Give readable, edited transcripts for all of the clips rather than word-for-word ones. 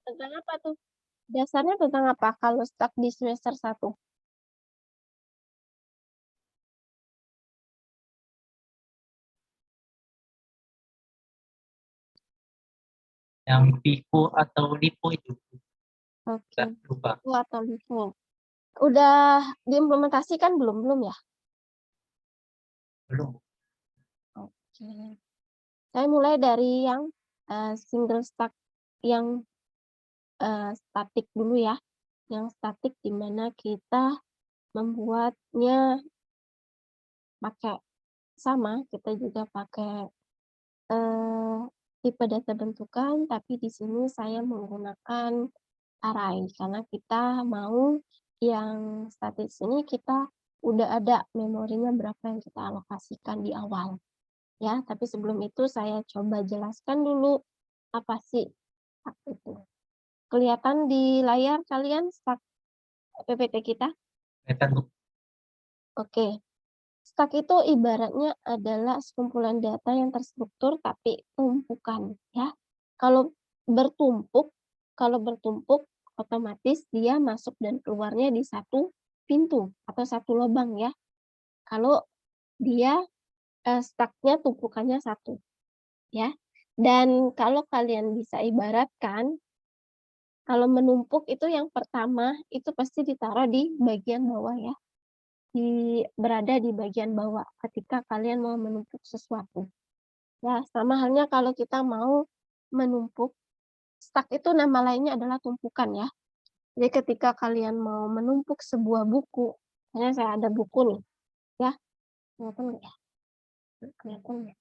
Tentang apa tuh? Dasarnya tentang apa kalau stuck di semester satu? Yang FIFO atau LIFO itu. Oke, Nggak lupa. itu atau LIFO. Udah diimplementasikan belum? Belum ya? Belum. Oke. Saya mulai dari yang single stack yang statik dulu ya. Yang statik di mana kita membuatnya pakai sama, kita juga pakai tipe data bentukan, tapi di sini saya menggunakan array karena kita mau yang statis ini kita udah ada memorinya berapa yang kita alokasikan di awal. Ya, tapi sebelum itu saya coba jelaskan dulu apa sih stack itu. Kelihatan di layar kalian stack PPT kita? Kelihatan, Bu. Oke. Stack itu ibaratnya adalah sekumpulan data yang terstruktur tapi tumpukan ya. Kalau bertumpuk, kalau bertumpuk otomatis dia masuk dan keluarnya di satu pintu atau satu lubang ya. Kalau dia stack-nya tumpukannya satu ya. Dan kalau kalian bisa ibaratkan, kalau menumpuk itu yang pertama itu pasti ditaruh di bagian bawah ya. Berada di bagian bawah ketika kalian mau menumpuk sesuatu. Ya, sama halnya kalau kita mau menumpuk, stack itu nama lainnya adalah tumpukan ya. Jadi ketika kalian mau menumpuk sebuah buku, misalnya saya ada buku nih, ya, kelihatan nggak ya? Kelihatan nggak?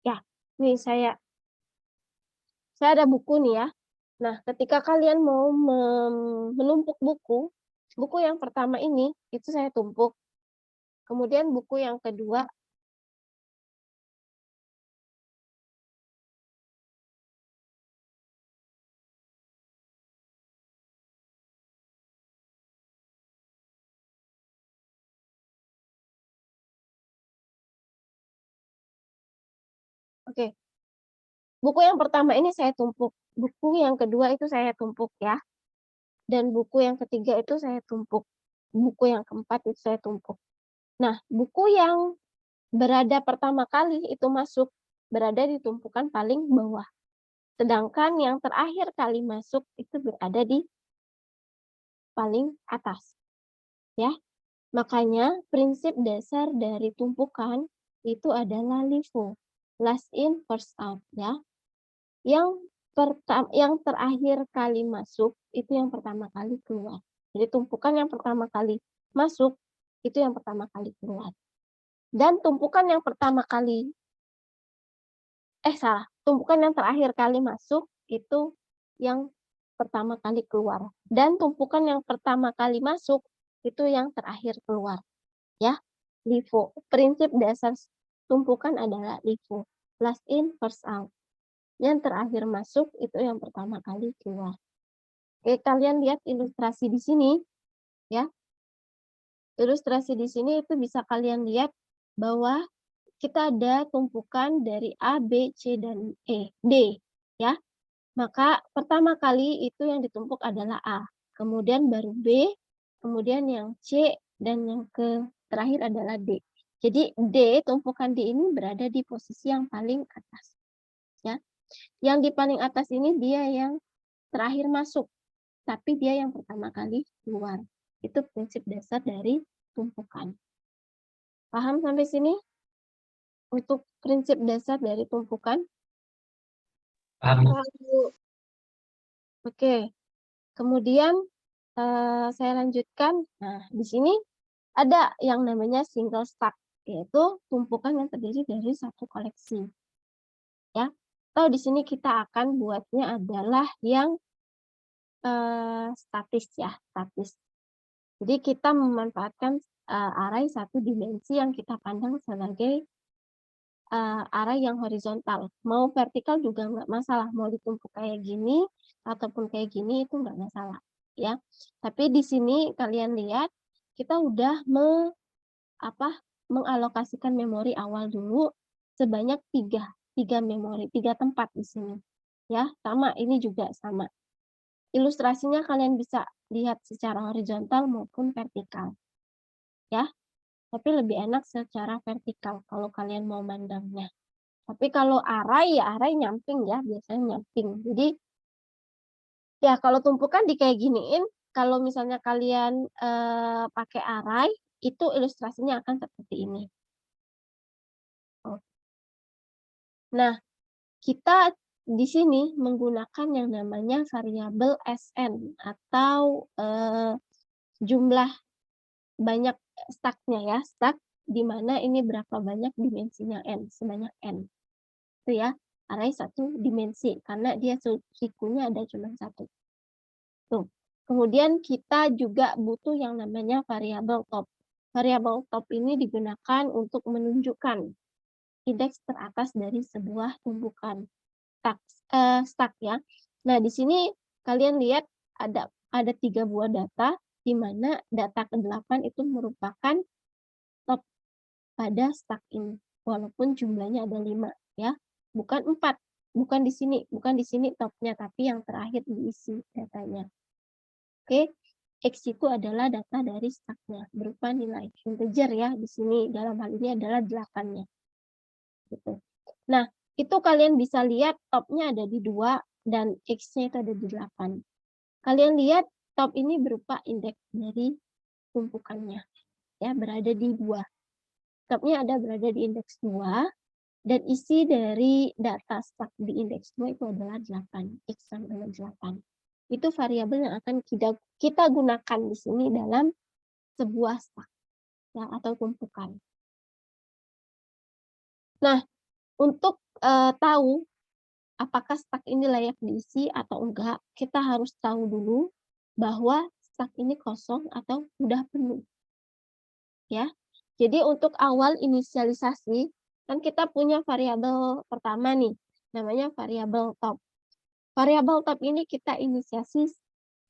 Ya, nih saya ada buku nih ya. Nah, ketika kalian mau menumpuk buku, buku yang pertama ini itu saya tumpuk. Kemudian buku yang kedua oke, buku yang pertama ini saya tumpuk, buku yang kedua itu saya tumpuk ya, dan buku yang ketiga itu saya tumpuk, buku yang keempat itu saya tumpuk. Nah, buku yang berada pertama kali itu masuk, berada di tumpukan paling bawah. Sedangkan yang terakhir kali masuk itu berada di paling atas. Ya, makanya prinsip dasar dari tumpukan itu adalah LIFO, last in first out ya. Yang terakhir kali masuk itu yang pertama kali keluar. Jadi tumpukan yang pertama kali masuk itu yang pertama kali keluar. Dan tumpukan yang pertama kali tumpukan yang terakhir kali masuk itu yang pertama kali keluar. Dan tumpukan yang pertama kali masuk itu yang terakhir keluar. Ya, LIFO. Prinsip dasar tumpukan adalah LIFO. Last in, first out. Yang terakhir masuk itu yang pertama kali keluar. Oke, kalian lihat ilustrasi di sini ya. Ilustrasi di sini itu bisa kalian lihat bahwa kita ada tumpukan dari A, B, C, dan D ya. Maka pertama kali itu yang ditumpuk adalah A, kemudian baru B, kemudian yang C, dan yang terakhir adalah D. Jadi D, tumpukan D ini berada di posisi yang paling atas ya. Yang di paling atas ini dia yang terakhir masuk, tapi dia yang pertama kali keluar. Itu prinsip dasar dari tumpukan. Paham sampai sini? Untuk prinsip dasar dari tumpukan? Paham. Oke. Kemudian saya lanjutkan. Nah, di sini ada yang namanya single stack, yaitu tumpukan yang terdiri dari satu koleksi. Ya. Atau di sini kita akan buatnya adalah yang statis ya, statis. Jadi kita memanfaatkan array satu dimensi yang kita pandang sebagai array yang horizontal. Mau vertikal juga nggak masalah, mau ditumpuk kayak gini ataupun kayak gini itu nggak masalah ya. Tapi di sini kalian lihat kita udah mengalokasikan memori awal dulu sebanyak tiga memori, 3 tempat di sini. Ya, sama ini juga sama. ilustrasinya kalian bisa lihat secara horizontal maupun vertikal. Ya, tapi lebih enak secara vertikal kalau kalian mau mandangnya. Tapi kalau array ya array nyamping ya, biasanya nyamping. Jadi ya kalau tumpukan di kayak giniin, kalau misalnya kalian pakai array, itu ilustrasinya akan seperti ini. Nah, kita di sini menggunakan yang namanya variabel Sn atau jumlah banyak stack-nya ya, stack di mana ini berapa banyak dimensinya n, sebanyak n. Itu ya, array satu dimensi karena dia sikunya ada cuma satu. Tuh. Kemudian kita juga butuh yang namanya variabel top. Variabel top ini digunakan untuk menunjukkan indeks teratas dari sebuah tumpukan stack ya. Nah, di sini kalian lihat ada 3 buah data, di mana data ke-8 itu merupakan top pada stack ini. Walaupun jumlahnya ada 5 ya. Bukan 4, bukan di sini topnya, tapi yang terakhir diisi datanya. Oke, X itu adalah data dari stack-nya berupa nilai integer ya. Di sini dalam hal ini adalah 8-nya. Gitu. Nah, itu kalian bisa lihat topnya ada di 2 dan X-nya itu ada di 8. Kalian lihat top ini berupa indeks dari tumpukannya. Ya, berada di 2. Topnya ada berada di indeks 2 dan isi dari data stack di indeks 2 itu adalah 8. X sama dengan 8. Itu variabel yang akan kita gunakan di sini dalam sebuah stack ya, atau tumpukan. Nah, untuk tahu apakah stack ini layak diisi atau enggak, kita harus tahu dulu bahwa stack ini kosong atau sudah penuh. Ya. Jadi untuk awal inisialisasi, kan kita punya variabel pertama nih, namanya variabel top. Variabel top ini kita inisiasi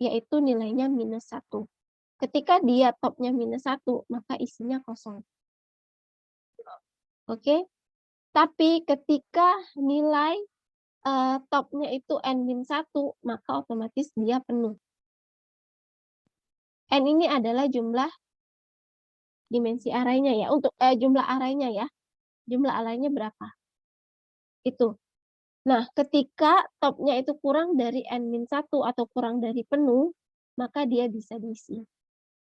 yaitu nilainya -1. Ketika dia topnya -1, maka isinya kosong. Oke. Tapi ketika nilai topnya itu n-1, maka otomatis dia penuh. N ini adalah jumlah dimensi arraynya ya, untuk jumlah arraynya ya. Jumlah arraynya berapa? Itu. Nah, ketika topnya itu kurang dari n-1 atau kurang dari penuh, maka dia bisa diisi.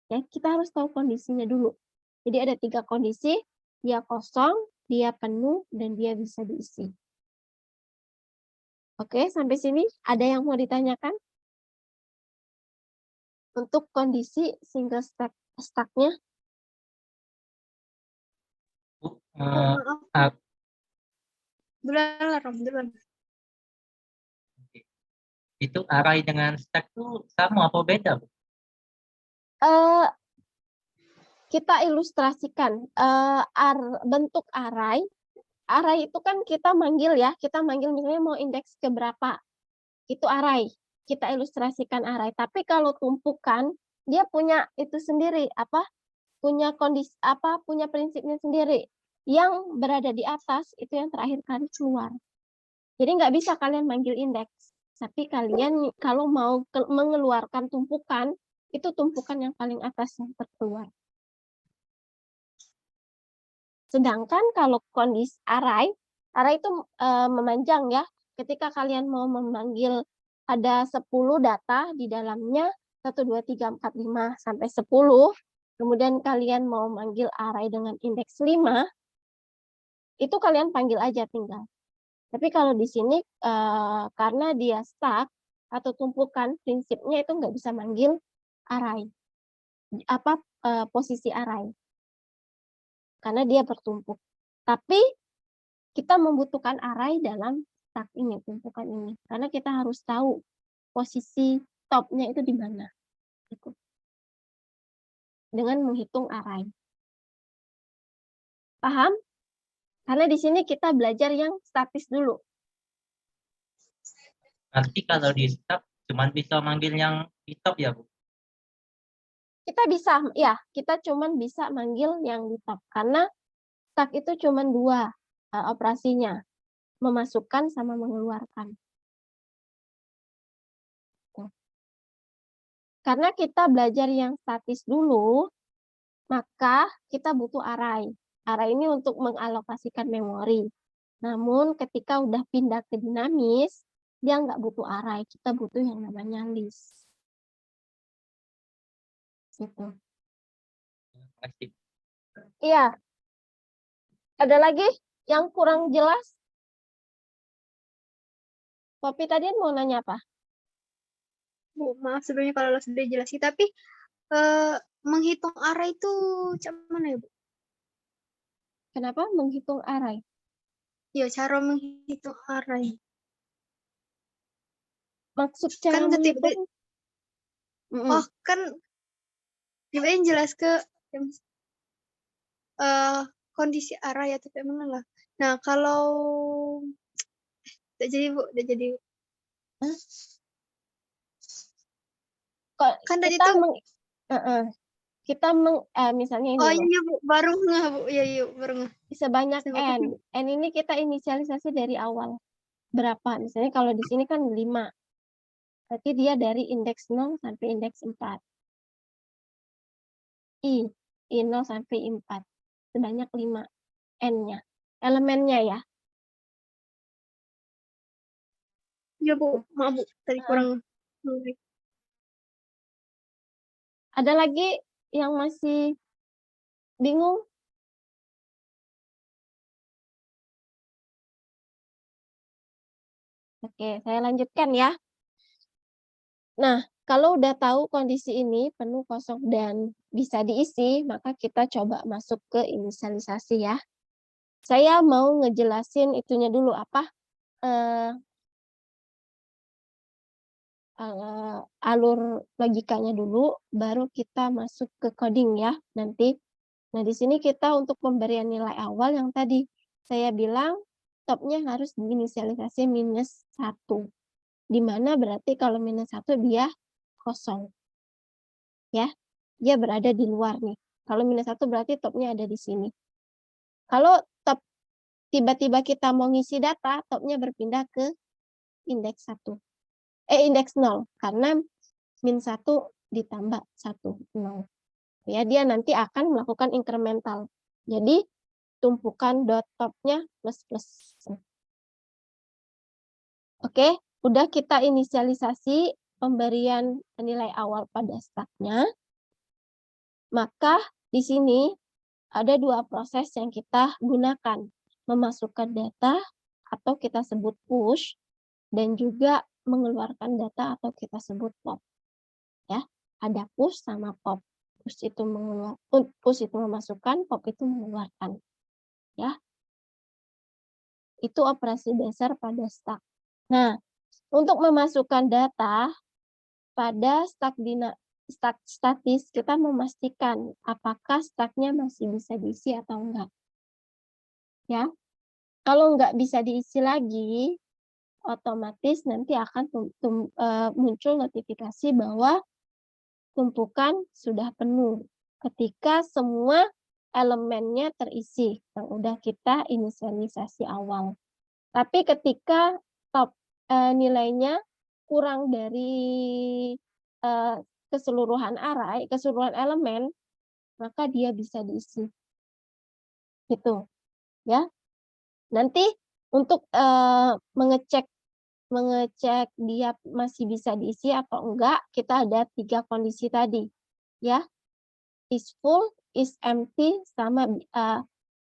Ya, kita harus tahu kondisinya dulu. Jadi ada 3 kondisi, dia kosong, dia penuh, dan dia bisa diisi. Oke, sampai sini ada yang mau ditanyakan? Untuk kondisi single stack-nya. Bu, Maaf. Belum. itu array dengan stack tuh sama apa beda, Bu? Kita ilustrasikan bentuk array. Array itu kan kita manggil ya, kita manggil misalnya mau indeks ke berapa. Itu array. Kita ilustrasikan array. Tapi kalau tumpukan, dia punya itu sendiri, punya kondisi punya prinsipnya sendiri. Yang berada di atas itu yang terakhir kali keluar. Jadi nggak bisa kalian manggil indeks. Tapi kalian kalau mau mengeluarkan tumpukan, itu tumpukan yang paling atas yang terkeluar. Sedangkan kalau kondisi array itu memanjang ya. Ketika kalian mau memanggil ada 10 data di dalamnya, 1, 2, 3, 4, 5, sampai 10, kemudian kalian mau manggil array dengan indeks 5, itu kalian panggil aja tinggal. Tapi kalau di sini, karena dia stack atau tumpukan, prinsipnya itu nggak bisa manggil array. Posisi array. Karena dia bertumpuk. Tapi kita membutuhkan array dalam stack ini, tumpukan ini. Karena kita harus tahu posisi topnya itu di mana. Gitu. Dengan menghitung array. Paham? Karena di sini kita belajar yang statis dulu. Nanti kalau di stack cuma bisa manggil yang di top ya, Bu? Kita bisa, ya, kita cuma bisa manggil yang di top. Karena stack itu cuma 2 operasinya. Memasukkan sama mengeluarkan. Karena kita belajar yang statis dulu, maka kita butuh array. Array ini untuk mengalokasikan memori. Namun ketika udah pindah ke dinamis, dia nggak butuh array, kita butuh yang namanya list. Gitu. Makasih. Iya. Ada lagi yang kurang jelas? Poppy tadi mau nanya apa? Bu, maaf sebenarnya kalau sudah jelas sih, tapi menghitung array itu macam mana ya, Bu? Kenapa menghitung array? Ya, cara menghitung array. Maksud cara Kan ketika menghitung? oh, kan yang jelas ke kondisi array atau kayak mana lah. Nah, kalau udah jadi, Bu, udah jadi. Kan tadi Kita tuh misalnya ini oh loh. iya, Bu, baru nggak, Bu. Iya, baru nggak. Sebanyak Sebanyak n. N ini kita inisialisasi dari awal. Berapa? Misalnya kalau di sini kan 5. Berarti dia dari indeks 0 sampai indeks 4. I 0 sampai 4. Sebanyak 5 N-nya. Elemennya ya. Iya, Bu. Maaf, Bu. Tadi kurang. Ada lagi yang masih bingung? Oke, saya lanjutkan ya. Nah, kalau udah tahu kondisi ini penuh, kosong, dan bisa diisi, maka kita coba masuk ke inisialisasi ya. Saya mau ngejelasin itunya dulu, apa alur logikanya dulu, baru kita masuk ke coding ya nanti. Nah, di sini kita untuk pemberian nilai awal yang tadi saya bilang topnya harus diinisialisasi -1. Di mana berarti kalau -1 dia kosong. Ya, dia berada di luar nih. Kalau -1 berarti topnya ada di sini. Kalau top tiba-tiba kita mau ngisi data, topnya berpindah ke indeks 1. Indeks 0, karena -1 ditambah 1, 0. Ya, dia nanti akan melakukan incremental. Jadi, tumpukan dot top-nya plus. Oke, udah kita inisialisasi pemberian nilai awal pada stack-nya. Maka di sini ada 2 proses yang kita gunakan. Memasukkan data atau kita sebut push, dan juga mengeluarkan data atau kita sebut pop. Ya, ada push sama pop. Push itu memasukkan, pop itu mengeluarkan. Ya, itu operasi dasar pada stack. Nah, untuk memasukkan data pada stack statis, kita memastikan apakah stacknya masih bisa diisi atau enggak. Ya, kalau enggak bisa diisi lagi, otomatis nanti akan muncul notifikasi bahwa tumpukan sudah penuh ketika semua elemennya terisi yang udah kita inisialisasi awal. Tapi ketika nilainya kurang dari keseluruhan array, keseluruhan elemen, maka dia bisa diisi. Gitu. Ya. Nanti untuk mengecek dia masih bisa diisi atau enggak, kita ada 3 kondisi tadi. Ya. Is full, is empty, sama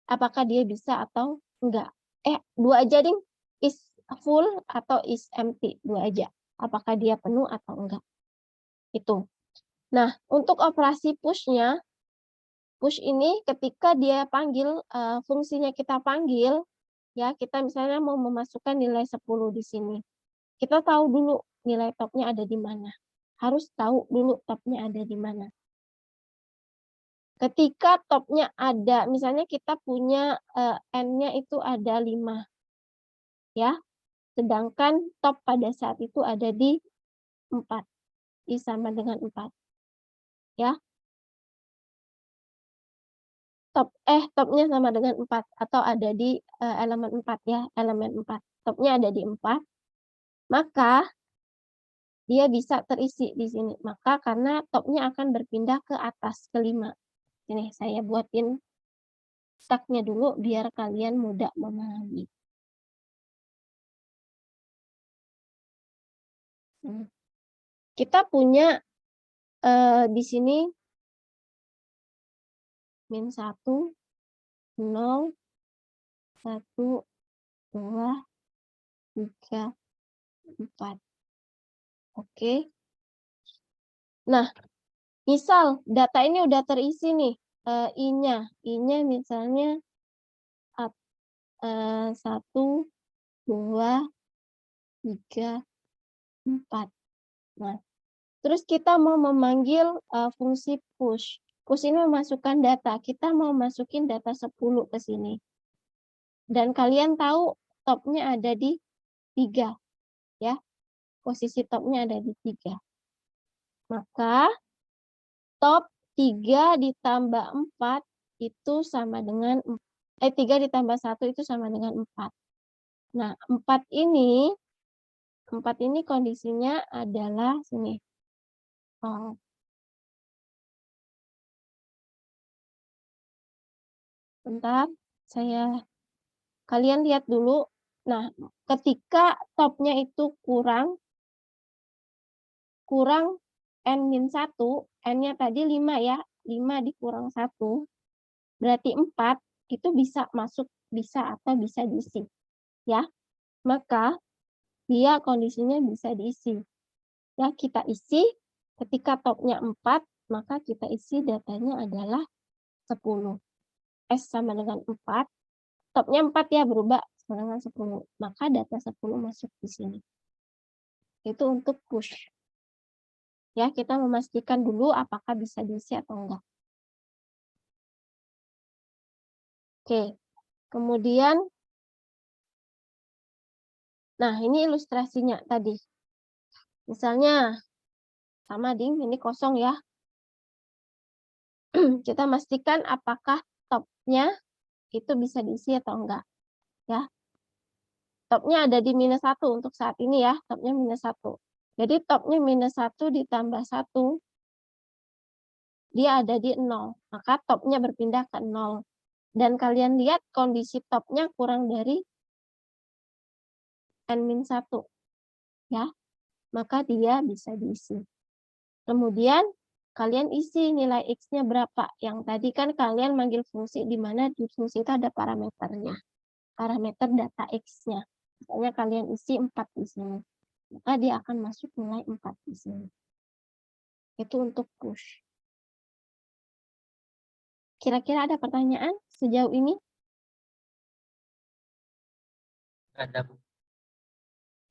apakah dia bisa atau enggak. 2 aja ding. Is full atau is empty, 2 aja. Apakah dia penuh atau enggak. Itu. Nah, untuk operasi push-nya, push ini ketika dia panggil, fungsinya kita panggil, ya kita misalnya mau memasukkan nilai 10 di sini. Kita tahu dulu nilai topnya ada di mana. Harus tahu dulu topnya ada di mana. Ketika topnya ada, misalnya kita punya N-nya itu ada 5. Ya, sedangkan top pada saat itu ada di 4. I sama dengan 4. Ya. Topnya sama dengan 4 atau ada di elemen 4 ya, elemen 4. Topnya ada di 4. Maka dia bisa terisi di sini. Maka karena topnya akan berpindah ke atas, ke 5. Ini saya buatin stacknya dulu biar kalian mudah memahami. Kita punya di sini min 1, 0, 1, 2, 3, 4. Oke. Nah, misal data ini udah terisi nih, I-nya. I-nya misalnya 1, 2, 3, 4. Nah, terus kita mau memanggil fungsi push. Push ini memasukkan data. Kita mau masukin data 10 ke sini. Dan kalian tahu topnya ada di 3. Ya, posisi topnya ada di 3. Maka top 3 ditambah 4 itu sama dengan 3 ditambah 1 itu sama dengan 4. Nah, 4 ini kondisinya adalah sini. Bentar, kalian lihat dulu. Nah, ketika topnya itu kurang N-1, N-nya tadi 5 ya, 5 dikurang 1, berarti 4, itu bisa masuk, bisa atau bisa diisi. Ya, maka dia kondisinya bisa diisi. Ya, kita isi, ketika topnya 4, maka kita isi datanya adalah 10. S sama dengan 4, topnya 4 ya, berubah sama dengan 10. Maka data 10 masuk di sini. Itu untuk push. Ya, kita memastikan dulu apakah bisa diisi atau enggak. Oke, kemudian, nah ini ilustrasinya tadi. Misalnya, sama ding, ini kosong ya. Kita pastikan apakah topnya itu bisa diisi atau enggak. Ya, topnya ada di -1 untuk saat ini ya, topnya -1. Jadi topnya -1 ditambah 1, dia ada di 0. Maka topnya berpindah ke 0. Dan kalian lihat kondisi topnya kurang dari N-1. Ya, maka dia bisa diisi. Kemudian kalian isi nilai X-nya berapa. Yang tadi kan kalian manggil fungsi di mana di fungsi itu ada parameternya. Parameter data X-nya. Misalnya kalian isi 4 di sini. Maka dia akan masuk nilai 4 di sini. Itu untuk push. Kira-kira ada pertanyaan sejauh ini? Ada, Bu.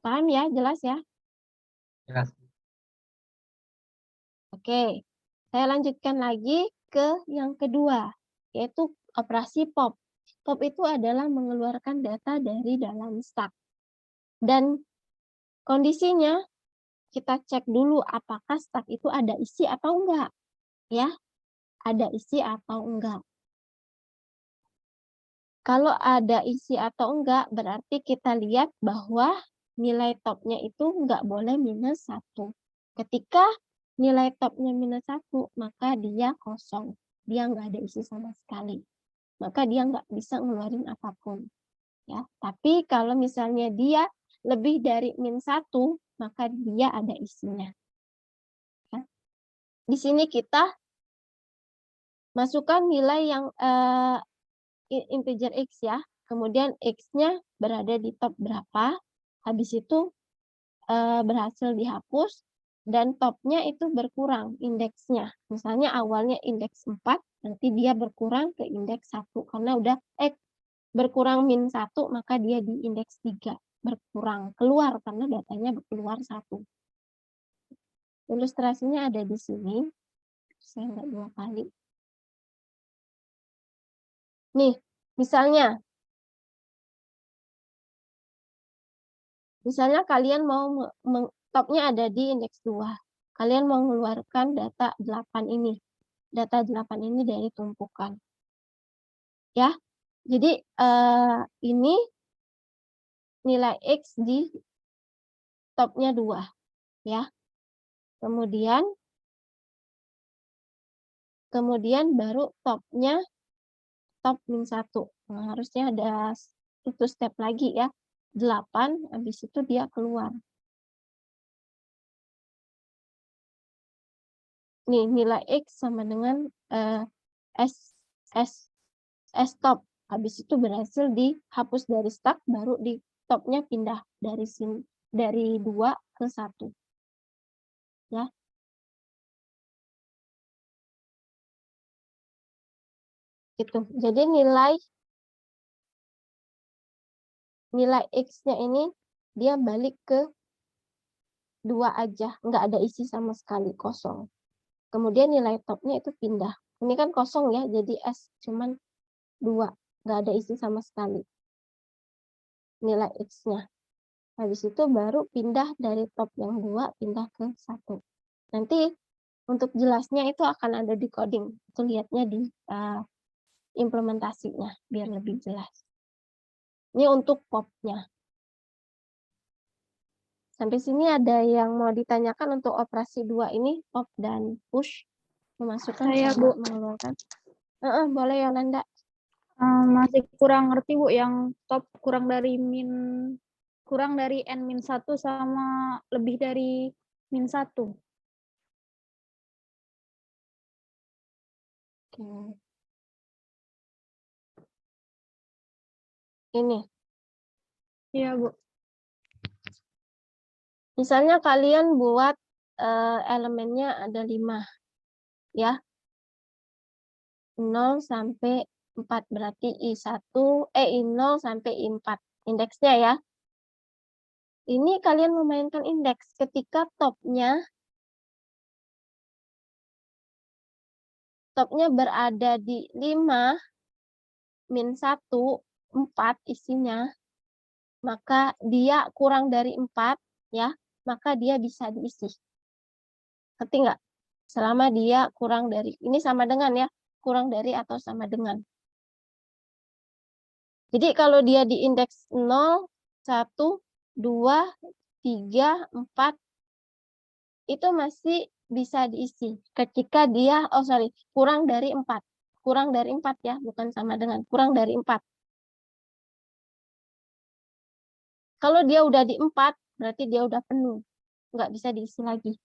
Paham ya? Jelas ya? Jelas. Oke. Saya lanjutkan lagi ke yang kedua, yaitu operasi pop. Pop itu adalah mengeluarkan data dari dalam stack. Dan kondisinya kita cek dulu apakah stack itu ada isi atau enggak. Ya, ada isi atau enggak. Kalau ada isi atau enggak, berarti kita lihat bahwa nilai topnya itu enggak boleh -1. Ketika nilai topnya -1, maka dia kosong. Dia enggak ada isi sama sekali. Maka dia enggak bisa ngeluarin apapun. Ya, tapi kalau misalnya dia lebih dari -1, maka dia ada isinya. Ya. Di sini kita masukkan nilai yang integer X ya. Kemudian X-nya berada di top berapa. Habis itu berhasil dihapus. Dan topnya itu berkurang indeksnya. Misalnya awalnya indeks 4, nanti dia berkurang ke indeks 1. Karena udah berkurang -1, maka dia di indeks 3. Berkurang, keluar karena datanya keluar 1. Ilustrasinya ada di sini. Saya nggak 2 kali. Nih, misalnya kalian mau topnya ada di indeks 2. Kalian mau mengeluarkan data 8 ini. Data 8 ini dari tumpukan. Ya. Jadi ini nilai X di topnya 2. Ya. kemudian baru topnya top min 1. Nah, harusnya ada itu step lagi ya. 8, habis itu dia keluar. Nih, nilai X sama dengan S top. Habis itu berhasil dihapus dari start, baru di topnya pindah dari 2 ke 1. Ya. Gitu. Jadi nilai X-nya ini dia balik ke 2 aja, nggak ada isi sama sekali, kosong. Kemudian nilai topnya itu pindah. Ini kan kosong ya, jadi S cuman 2, nggak ada isi sama sekali. Nilai X-nya. Habis itu baru pindah dari top yang 2, pindah ke 1. Nanti untuk jelasnya itu akan ada di coding. Itu lihatnya di implementasinya, biar lebih jelas. Ini untuk popnya. Sampai sini ada yang mau ditanyakan untuk operasi 2 ini, pop dan push. Memasukkan Saya, sama Bu. mengeluarkan. Boleh Yolanda. Masih kurang ngerti, Bu, yang top kurang dari N-1 sama lebih dari -1. Oke. Ini. Iya, Bu. Misalnya kalian buat elemennya ada 5. Ya. 0 sampai 4 berarti I0 sampai I4 indeksnya ya. Ini kalian memainkan indeks ketika topnya berada di 5 min 1 4 isinya, maka dia kurang dari 4 ya, maka dia bisa diisi. Ngerti nggak? Selama dia kurang dari, ini sama dengan ya, kurang dari atau sama dengan. Jadi kalau dia di indeks 0, 1, 2, 3, 4, itu masih bisa diisi. Ketika dia, kurang dari 4. Kurang dari 4 ya, bukan sama dengan, kurang dari 4. Kalau dia udah di 4, berarti dia udah penuh. Nggak bisa diisi lagi.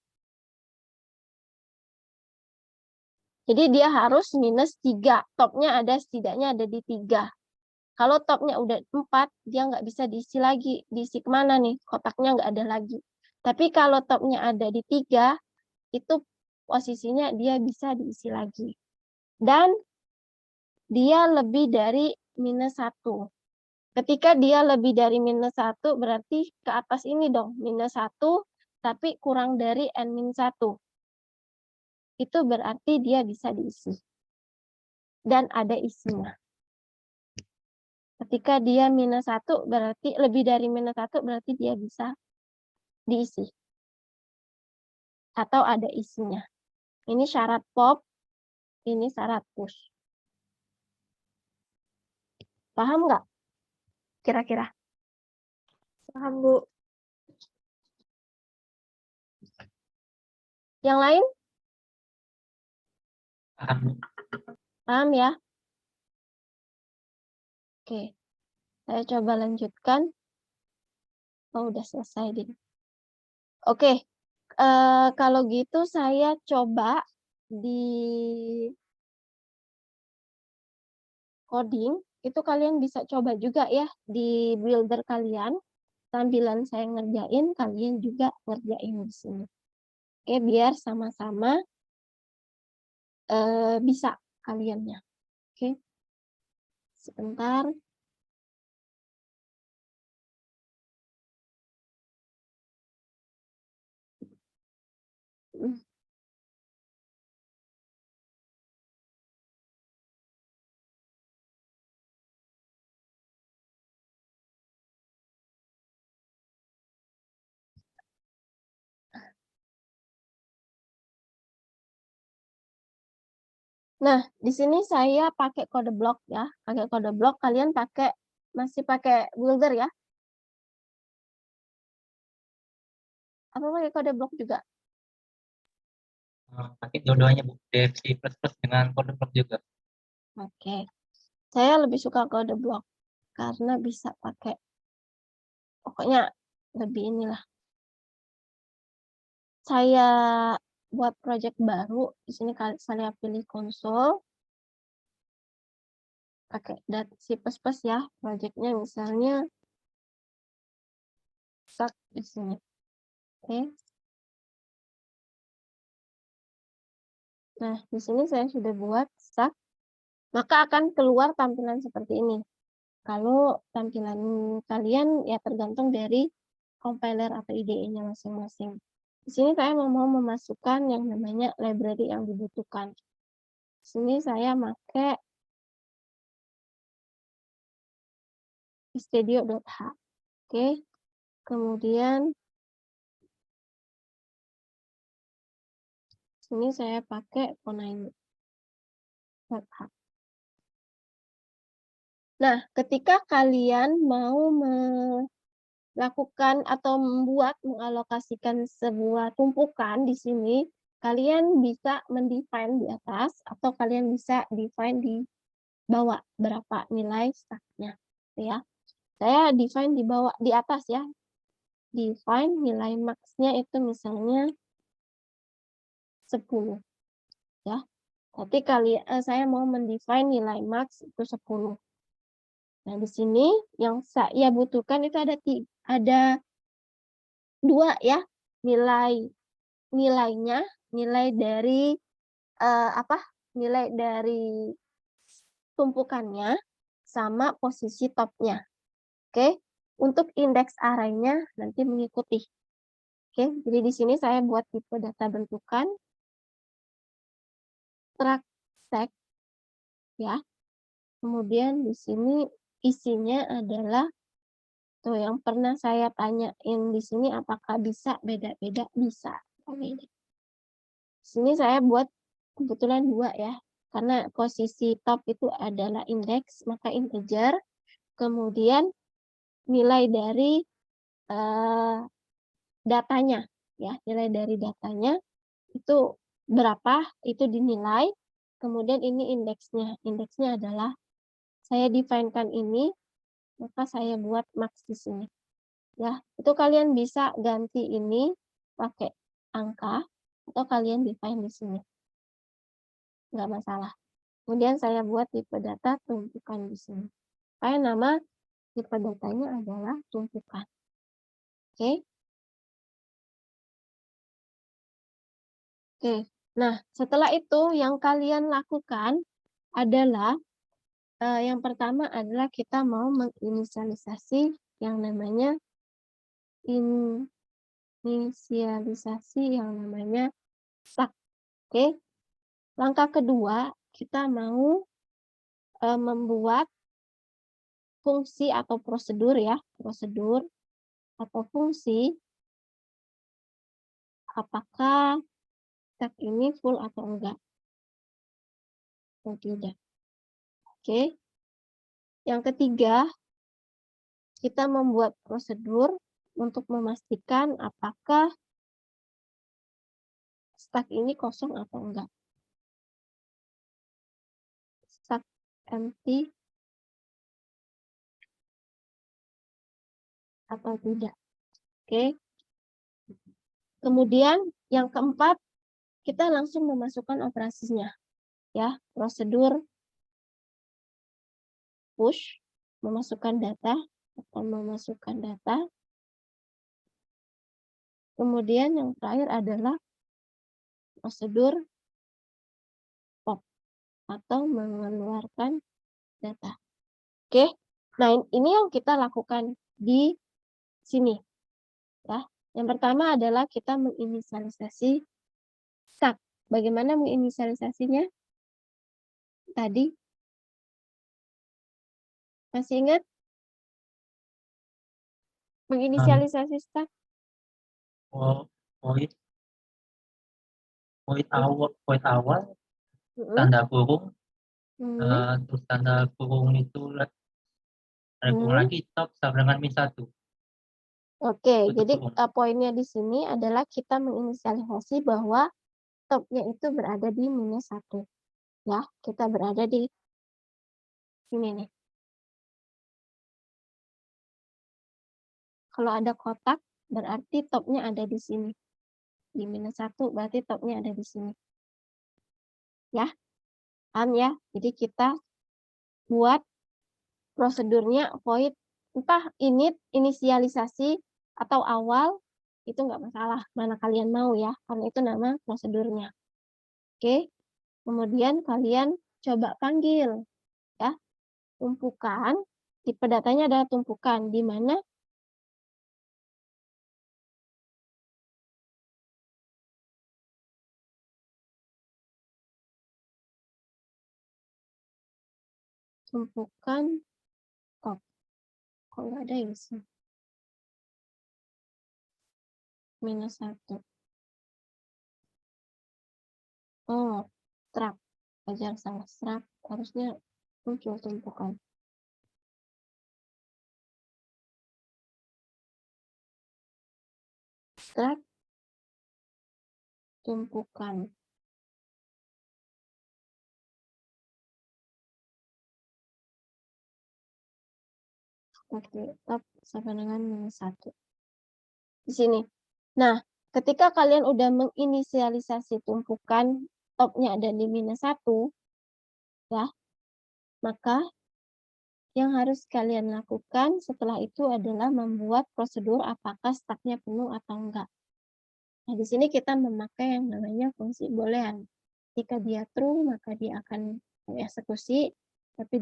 Jadi dia harus minus 3. Topnya setidaknya ada di 3. Kalau topnya udah 4, dia nggak bisa diisi lagi. Diisi kemana nih? Kotaknya nggak ada lagi. Tapi kalau topnya ada di 3, itu posisinya dia bisa diisi lagi. Dan dia lebih dari minus 1. Ketika dia lebih dari minus 1, berarti ke atas ini dong. Minus 1, tapi kurang dari N-1. Itu berarti dia bisa diisi. Dan ada isinya. Ketika dia minus 1, berarti lebih dari minus 1, berarti dia bisa diisi. Atau ada isinya. Ini syarat pop, ini syarat push. Paham nggak? Kira-kira. Paham, Bu. Yang lain? Paham. Paham ya? Oke. Saya coba lanjutkan. Oh, udah selesai, Din. Oke. Kalau gitu saya coba di coding, itu kalian bisa coba juga ya di builder kalian. Sambilan saya ngerjain, kalian juga ngerjain di sini. Oke, biar sama-sama bisa kaliannya. Oke. Sebentar. Nah, di sini saya pakai kode blok ya. Pakai kode blok, kalian masih pakai builder ya? Apa pakai kode blok juga? Pakai dua-duanya Bu, Dev C++ dengan kode blok juga. Oke. Saya lebih suka kode blok karena bisa pakai, pokoknya lebih inilah. Saya buat project baru, di sini saya pilih konsol, pakai C++ ya, projectnya misalnya start di sini. Oke. Nah, di sini saya sudah buat start, maka akan keluar tampilan seperti ini. Kalau tampilan kalian ya tergantung dari compiler atau IDE-nya masing-masing. Di sini saya mau memasukkan yang namanya library yang dibutuhkan. Di sini saya pakai studio.h. Oke. Kemudian sini saya pakai Phoenix. Nah, ketika kalian mau melakukan atau mengalokasikan sebuah tumpukan di sini, kalian bisa mendefine di atas atau kalian bisa define di bawah berapa nilai stacknya, ya. Saya define di bawah, di atas ya. Define nilai max-nya itu misalnya 10, ya. Tapi saya mau mendefine nilai max itu 10. Nah, di sini yang saya butuhkan itu ada 2 ya, nilai dari nilai dari tumpukannya sama posisi topnya. Oke, untuk indeks array-nya nanti mengikuti. Oke, jadi di sini saya buat tipe data bentukan struct stack ya. Kemudian di sini isinya adalah tuh yang pernah saya tanyain di sini, apakah bisa beda-beda? Bisa. Di sini saya buat kebetulan 2 ya. Karena posisi top itu adalah indeks, maka integer. Kemudian nilai dari datanya ya, nilai dari datanya itu berapa, itu dinilai. Kemudian ini indeksnya. Indeksnya adalah saya define-kan ini, maka saya buat max di sini. Ya, itu kalian bisa ganti ini pakai angka atau kalian define di sini. Nggak masalah. Kemudian saya buat tipe data tumpukan di sini. Supaya nama tipe datanya adalah tumpukan. Oke. Oke. Nah, setelah itu yang kalian lakukan adalah yang pertama adalah kita mau menginisialisasi yang namanya stack. Oke. Langkah kedua, kita mau membuat fungsi atau prosedur ya, prosedur atau fungsi apakah stack ini full atau enggak, atau tidak. Oke. Yang ketiga, kita membuat prosedur untuk memastikan apakah stack ini kosong atau enggak. Stack empty atau tidak. Oke. Kemudian yang keempat, kita langsung memasukkan operasinya. Ya, prosedur push, memasukkan data atau memasukkan data. Kemudian yang terakhir adalah prosedur pop atau mengeluarkan data. Oke. Nah, ini yang kita lakukan di sini. Ya. Yang pertama adalah kita menginisialisasi stack. Bagaimana menginisialisasinya? Tadi masih ingat? Menginisialisasi stack? Void awal, Mm-mm. tanda kurung, Mm-mm. terus tanda kurung itu ada kurung lagi top sama dengan -1. Oke, Tutup jadi kurung. poinnya di sini adalah kita menginisialisasi bahwa topnya itu berada di -1. Ya, kita berada di sini nih. Kalau ada kotak, berarti topnya ada di sini. Di -1 berarti topnya ada di sini. Ya, paham ya? Jadi kita buat prosedurnya void, entah init, inisialisasi, atau awal, itu nggak masalah, mana kalian mau ya, karena itu nama prosedurnya. Oke, kemudian kalian coba panggil, ya, tumpukan, tipe datanya adalah tumpukan, di mana tumpukan top. Kok nggak ada ya sih? -1. Oh, struct. Ajar salah struct. Harusnya muncul tumpukan. Struct tumpukan. Oke, top sama dengan -1. Di sini. Nah, ketika kalian udah menginisialisasi tumpukan, topnya ada di -1, ya, maka yang harus kalian lakukan setelah itu adalah membuat prosedur apakah stucknya penuh atau enggak. Nah, di sini kita memakai yang namanya fungsi boolean. Jika dia true, maka dia akan mengeksekusi, tapi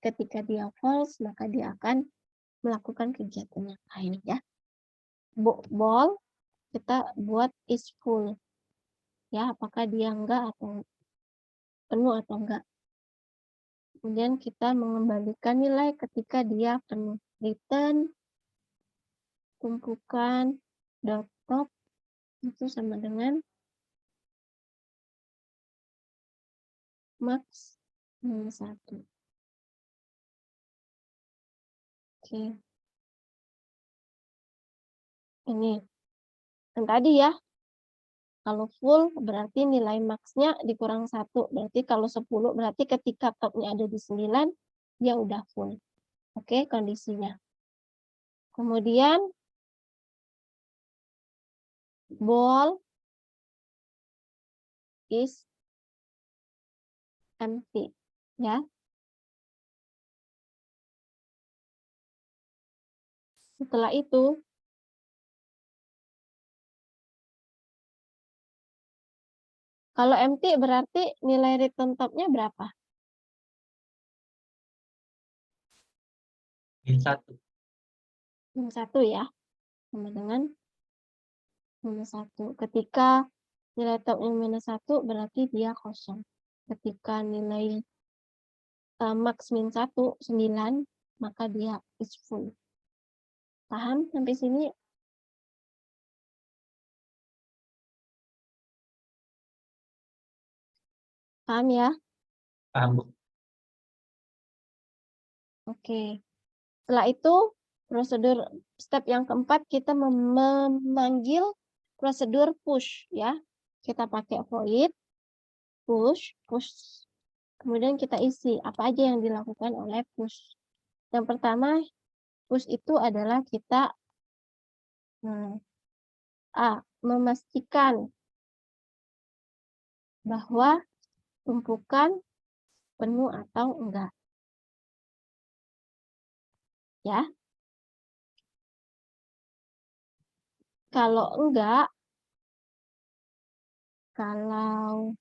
ketika dia false, maka dia akan melakukan kegiatan yang lain, ya. Ball, kita buat is full. Ya, apakah dia enggak atau penuh atau enggak. Kemudian kita mengembalikan nilai ketika dia penuh. Return tumpukan dot top itu sama dengan max -1. Oke. Ini yang tadi ya. Kalau full berarti nilai max-nya dikurang 1. Berarti kalau 10 berarti ketika topnya ada di 9, dia udah full. Oke, kondisinya. Kemudian ball is empty, ya. Setelah itu kalau empty berarti nilai return top-nya berapa? -1. -1 ya. Sama dengan -1. Ketika nilai topnya -1 berarti dia kosong. Ketika nilai max -1, 9, maka dia is full. Paham sampai sini? Paham ya? Paham, Bu. Oke. Setelah itu, prosedur step yang keempat, kita memanggil prosedur push, ya. Kita pakai void, push. Kemudian kita isi apa aja yang dilakukan oleh push. Yang pertama, push itu adalah kita memastikan bahwa tumpukan penuh atau enggak. Ya. Kalau enggak, kalau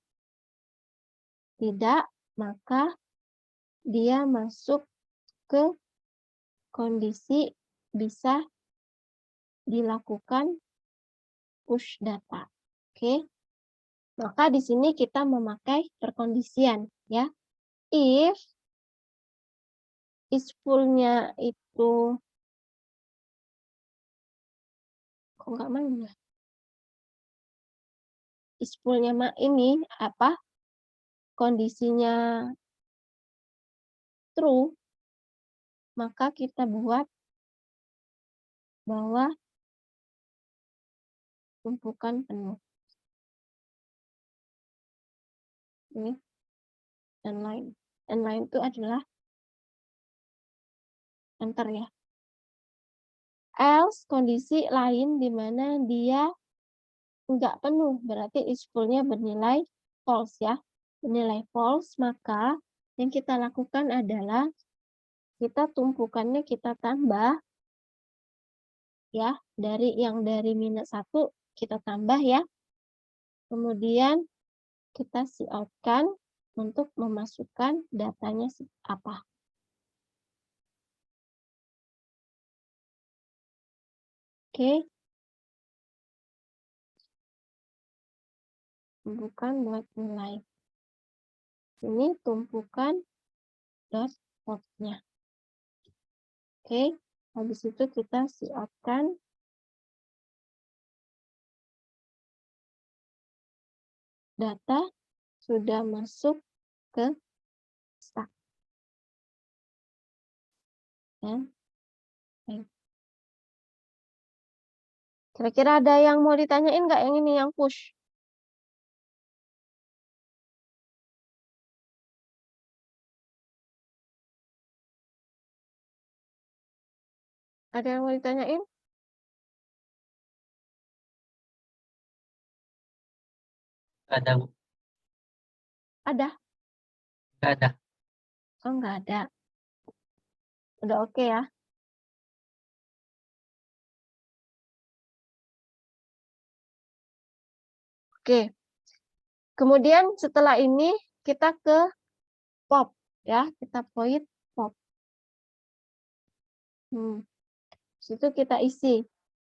tidak, maka dia masuk ke kondisi bisa dilakukan push data. Oke. Maka di sini kita memakai perkondisian, ya. If is full-nya itu kok nggak main ya? Is full-nya ini apa? Kondisinya true, maka kita buat bahwa tumpukan penuh. Ini inline. Inline itu adalah enter ya. Else kondisi lain di mana dia enggak penuh, berarti is full-nya bernilai false ya. Bernilai false, maka yang kita lakukan adalah kita tumpukannya kita tambah ya, dari -1 kita tambah ya. Kemudian kita cout-kan untuk memasukkan datanya apa. Oke. Tumpukan buat nilai. Ini tumpukan dot nya. Oke, habis itu kita cout-kan data sudah masuk ke stack. Dan kira-kira ada yang mau ditanyain nggak yang ini yang push? Ada yang mau ditanyain? Ada, Bu. Ada? Nggak ada. Oh, nggak ada. Udah oke ya? Oke. Kemudian setelah ini kita ke pop ya, kita void pop. Situ kita isi.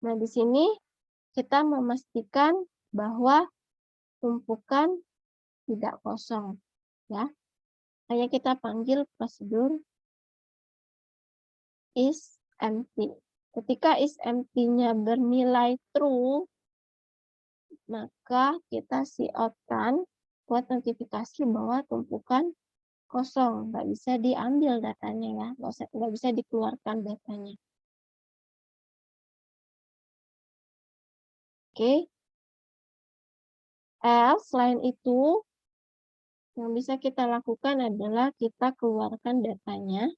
Nah, di sini kita memastikan bahwa tumpukan tidak kosong ya. Hanya kita panggil prosedur is empty. Ketika is empty-nya bernilai true, maka kita cout-kan buat notifikasi bahwa tumpukan kosong, nggak bisa diambil datanya ya, nggak bisa dikeluarkan datanya. Oke. Selain itu, yang bisa kita lakukan adalah kita keluarkan datanya.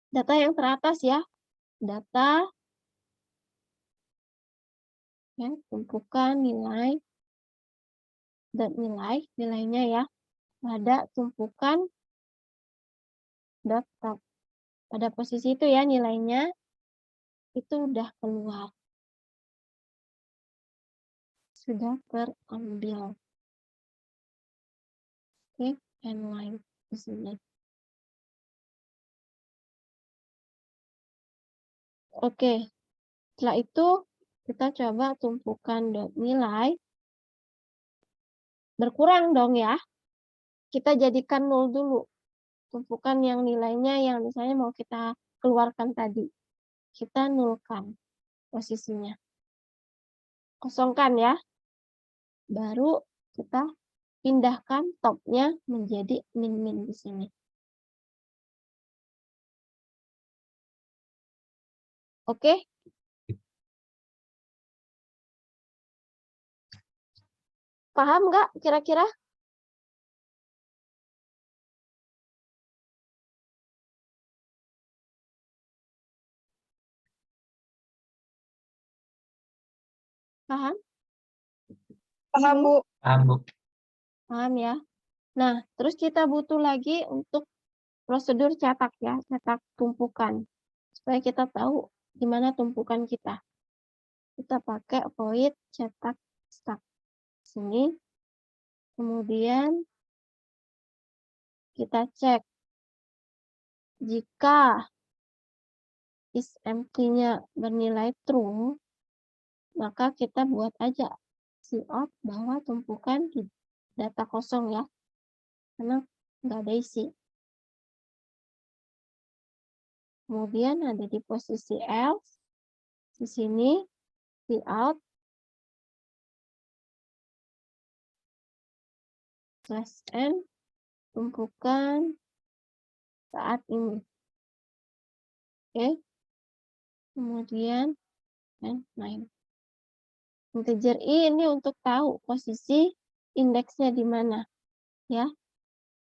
Data yang teratas ya, data ya, tumpukan nilai dan nilainya ya, pada tumpukan dot top. Pada posisi itu ya nilainya itu udah keluar. Sudah terambil. Oke, inline di sini. Oke, setelah itu kita coba tumpukan dot nilai. Berkurang dong ya. Kita jadikan 0 dulu. Tumpukan yang nilainya yang misalnya mau kita keluarkan tadi. Kita nolkan posisinya. Kosongkan ya. Baru kita pindahkan topnya menjadi min-min di sini. Oke? Paham nggak kira-kira? Paham? Paham, Bu. Paham, Bu. Paham ya? Nah, terus kita butuh lagi untuk prosedur cetak ya, cetak tumpukan. Supaya kita tahu di mana tumpukan kita. Kita pakai void cetak stack. Sini. Kemudian kita cek. Jika is empty-nya bernilai true, maka kita buat aja cout bahwa tumpukan data kosong ya. Karena nggak ada isi. Kemudian ada di posisi else. Di sini cout /n tumpukan saat ini. Oke. Kemudian integer i ini untuk tahu posisi indeksnya di mana, ya.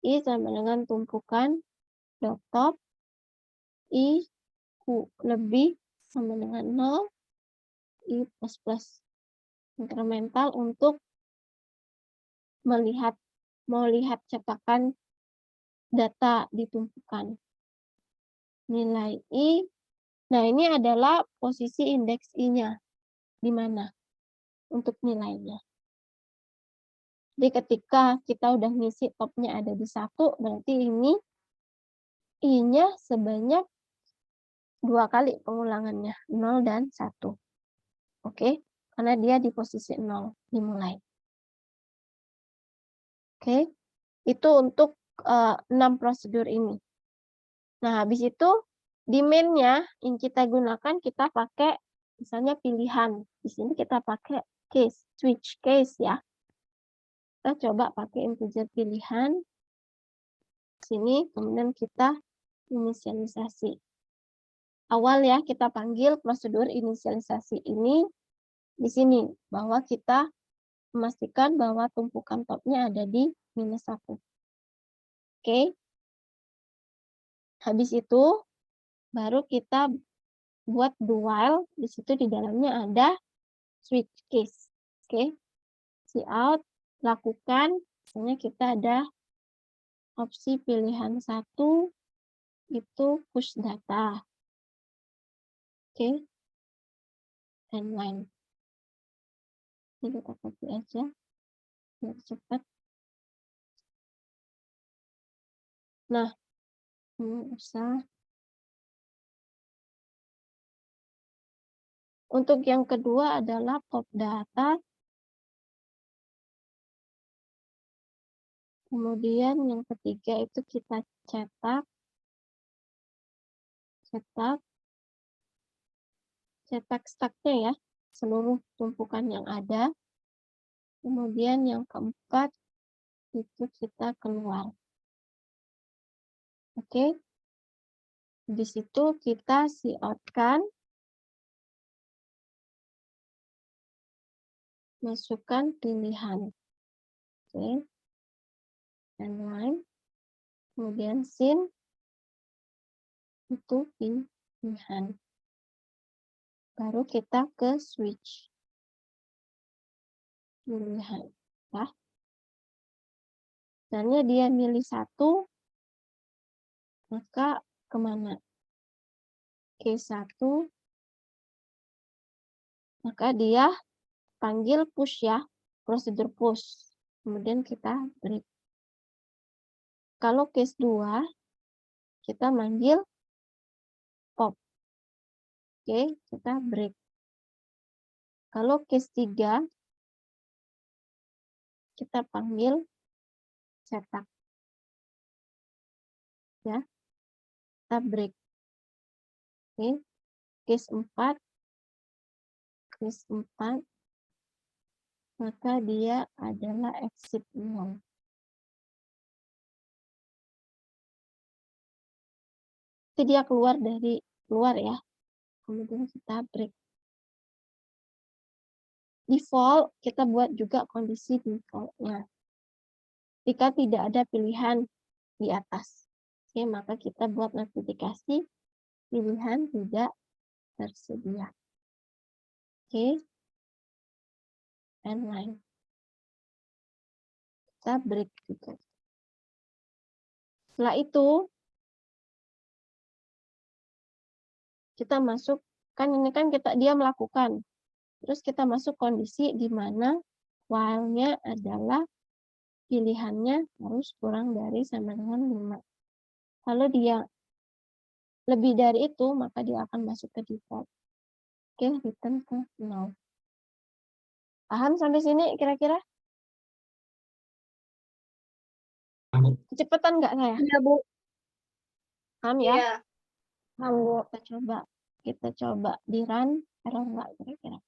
I sama dengan tumpukan dot top, I Q lebih sama dengan 0, I plus incremental untuk mau lihat cetakan data di tumpukan. Nilai I, nah ini adalah posisi indeks I-nya. Di mana untuk nilainya. Jadi ketika kita udah ngisi topnya ada di 1, berarti ini I-nya sebanyak 2 kali pengulangannya, 0 dan 1. Oke, karena dia di posisi 0 dimulai. Oke, itu untuk 6 prosedur ini. Nah, habis itu di main-nya yang kita gunakan kita pakai misalnya pilihan. Di sini kita pakai case, switch case ya. Kita coba pakai integer pilihan. Sini kemudian kita inisialisasi. Awal ya kita panggil prosedur inisialisasi ini di sini bahwa kita memastikan bahwa tumpukan topnya ada di -1. Oke. Habis itu baru kita buat do while, di situ di dalamnya ada switch case. Oke. Cout, lakukan, misalnya kita ada opsi pilihan 1 itu push data. Oke. Timeline. Ini kita copy aja biar cepat. Nah, usah. Untuk yang kedua adalah pop data. Kemudian yang ketiga itu kita cetak stacknya ya, seluruh tumpukan yang ada. Kemudian yang keempat itu kita keluar. Oke. Di situ kita cout-kan, masukkan pilihan. Oke. Timeline. Kemudian sin itu pilihan. Baru kita ke switch pilihan. Ya. Misalnya dia milih 1, maka kemana? Q1, maka dia panggil push ya, prosedur push. Kemudian kita break. Kalau case 2, kita manggil pop. Oke, kita break. Kalau case 3, kita panggil cetak. Ya, kita break. Oke, case 4, maka dia adalah exit 0. Itu dia keluar ya. Kemudian kita break. Default, kita buat juga kondisi default-nya. Jika tidak ada pilihan di atas. Oke, maka kita buat notifikasi pilihan tidak tersedia. Oke. Timeline. Kita break juga. Setelah itu, kita masuk, kan ini kan dia melakukan. Terus kita masuk kondisi di mana while-nya adalah pilihannya harus kurang dari sama dengan 5. Kalau dia lebih dari itu, maka dia akan masuk ke default. Oke, return ke 0. Paham sampai sini kira-kira? Kecepatan nggak saya? Iya, Bu. Paham ya? Iya. Paham, Bu. Kita coba di run, error nggak kira-kira?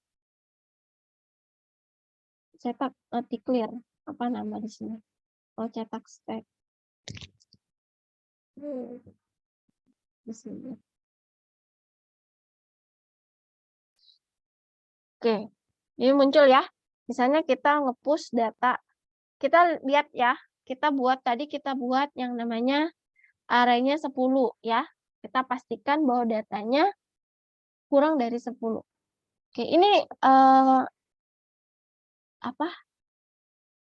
Cetak clear. Apa nama di sini? Oh, cetak stack. Di sini. Oke, ini muncul ya. Misalnya kita nge-push data kita lihat ya, kita buat yang namanya arraynya 10 ya. Kita pastikan bahwa datanya kurang dari 10. Oke, ini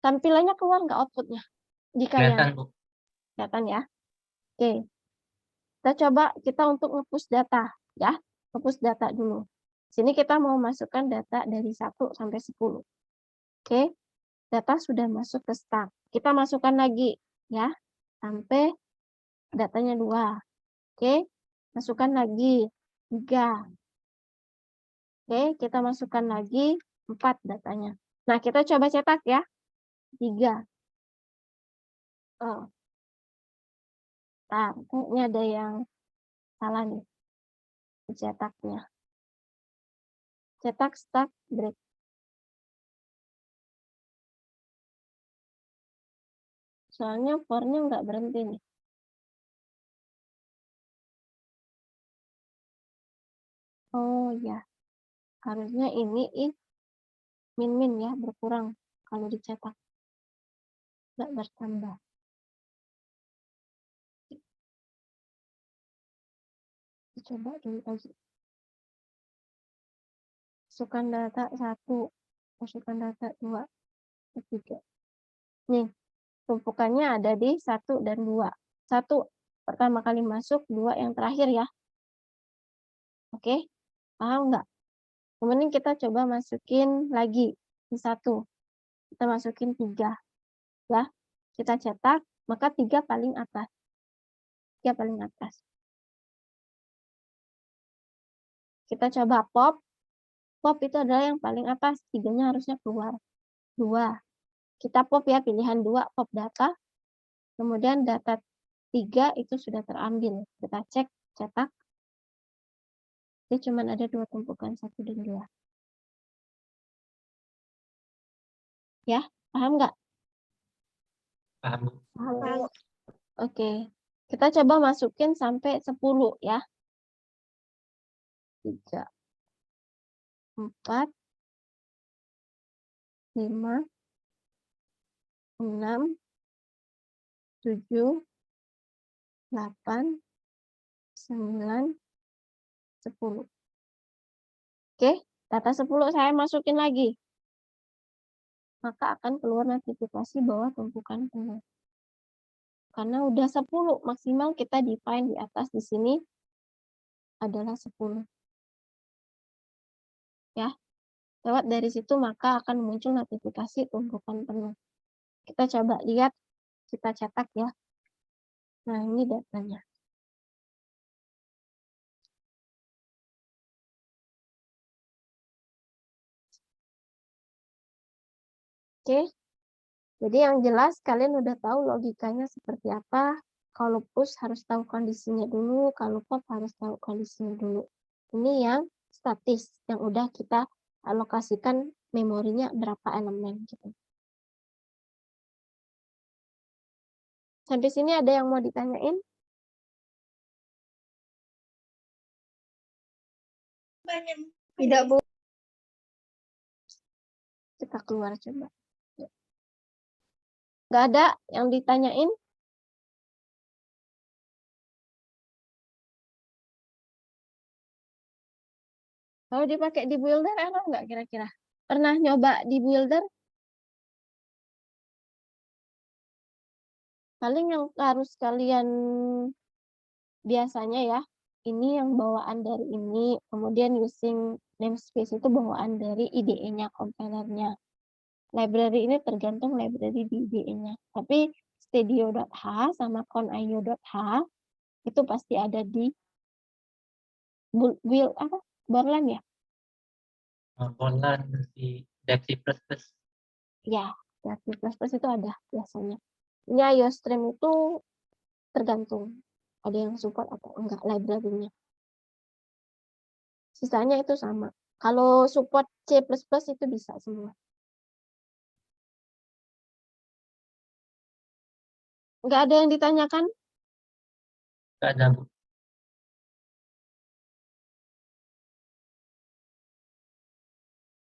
tampilannya keluar nggak outputnya? Jika Kelihatan, yang Bu. kelihatan ya. Oke. Kita untuk nge-push data ya. Nge-push data dulu. Sini kita mau masukkan data dari 1 sampai 10. Oke. Data sudah masuk ke stack. Kita masukkan lagi ya. Sampai datanya 2. Oke. Masukkan lagi 3. Oke, kita masukkan lagi 4 datanya. Nah, kita coba cetak ya. 3. Oh. Nah, ini ada yang salah nih. Cetaknya. Cetak stack break. Soalnya for-nya nggak berhenti nih. Oh ya, harusnya ini min-min ya, berkurang kalau dicetak. Nggak bertambah. Coba dulu lagi. Masukkan data 1, masukkan data 2, 3. Nih, tumpukannya ada di 1 dan 2. 1 pertama kali masuk, 2 yang terakhir ya. Oke, paham nggak? Kemudian kita coba masukin lagi di 1. Kita masukin 3. Ya, kita cetak, maka 3 paling atas. 3 paling atas. Kita coba pop. Pop itu adalah yang paling atas. 3-nya harusnya keluar. 2. Kita pop ya, pilihan 2, pop data. Kemudian data 3 itu sudah terambil. Kita cek, cetak. Ini cuma ada 2 tumpukan, 1 dan 2. Ya, paham nggak? Paham, Bu. Paham. Oke. Kita coba masukin sampai 10 ya. 3, 4, 5, 6, 7, 8, 9, 10. Oke, data 10 saya masukin lagi. Maka akan keluar notifikasi bahwa tumpukan penuh. Karena udah 10, maksimal kita define di atas di sini adalah 10. Ya, lewat dari situ maka akan muncul notifikasi tumpukan penuh. Kita coba lihat, kita cetak ya. Nah, ini datanya. Oke, jadi yang jelas kalian udah tahu logikanya seperti apa. Kalau push harus tahu kondisinya dulu, kalau pop harus tahu kondisinya dulu. Ini yang statis, yang udah kita alokasikan memorinya berapa elemen gitu. Sampai sini ada yang mau ditanyain? Tidak, Bu. Kita keluar coba. Nggak ada yang ditanyain? Kalau dipakai di builder, error nggak kira-kira? Pernah nyoba di builder? Paling yang harus kalian biasanya ya, ini yang bawaan dari ini, kemudian using namespace itu bawaan dari IDE-nya, kompilernya. Library ini tergantung library di IDE-nya. Tapi Stadio.h sama conio.h itu pasti ada di Borland ya? Borland di Depsi++. Ya, C++ itu ada biasanya. Ini IOStream itu tergantung. Ada yang support atau enggak library-nya. Sisanya itu sama. Kalau support C++ itu bisa semua. Nggak ada yang ditanyakan? Nggak ada, Bu.